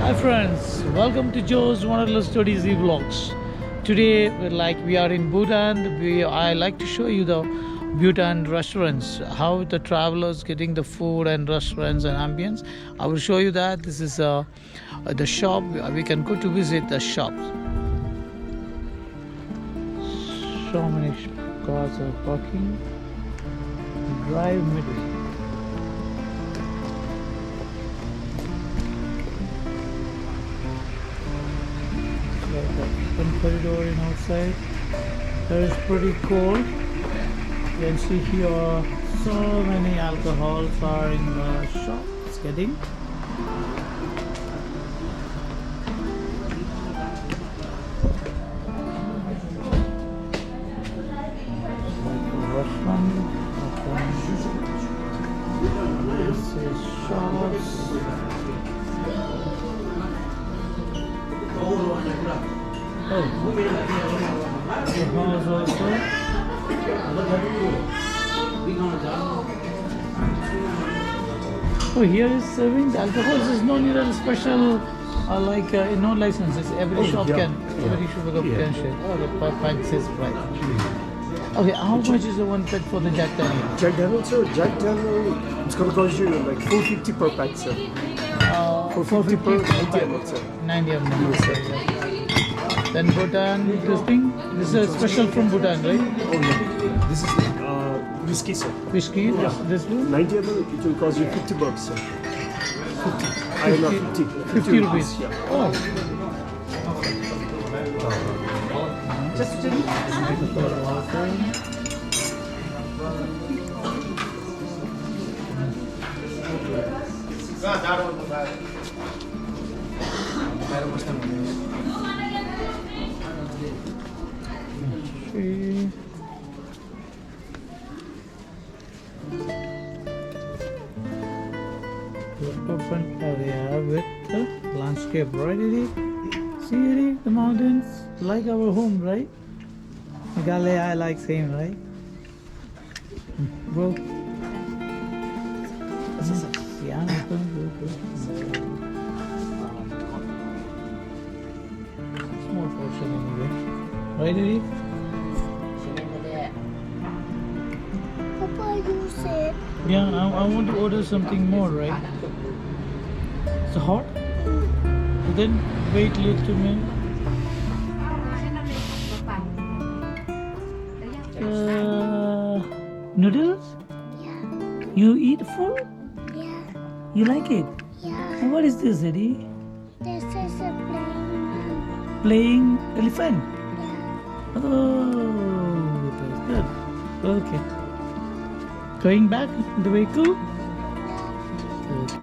Hi friends, welcome to Joe's Wanderlust Odyssey vlogs. Today we are in Bhutan. I like to show you the Bhutan restaurants, how the travelers getting the food and restaurants and ambience. I will show you that. This is the shop. We can go to visit the shops. So many cars are parking. Drive middle. Open corridor in outside. That is pretty cold. You can see here so many alcohols are in the shop. It's getting. This is shops. Oh, the house also. Oh, here is serving the alcohol. There is no need a special, no licenses. Every shop can share. Oh, the pint says price. Okay, how much is the one pack for the Jack Daniel? Jack Daniel, sir. Jack Daniel, it's gonna cost you like $4.50 per pack, sir. $4.50 per 90 ml, sir. 90 ml, sir. Yeah. Then Bhutan, this is a special from Bhutan, right? Oh yeah. This is whiskey, sir. Whiskey, Yeah. this one? 90 ml, it will cost you $50, sir. 50. I don't know, 50. 50 rupees. Yeah. Oh. Just tell me. Open area with the landscape, right? See the mountains, like our home, right? Meghalaya, I like same, right? Bro. Yeah, go. Small portion anyway. Right, Eddie? Papa, you said. Yeah, I want to order something more, right? It's hot? Then wait little minute. Noodles? Yeah. You eat food? Yeah. You like it? Yeah. And what is this, Eddie? This is a plane. Playing elephant? Yeah. Oh, that's good. Okay. Going back in the vehicle?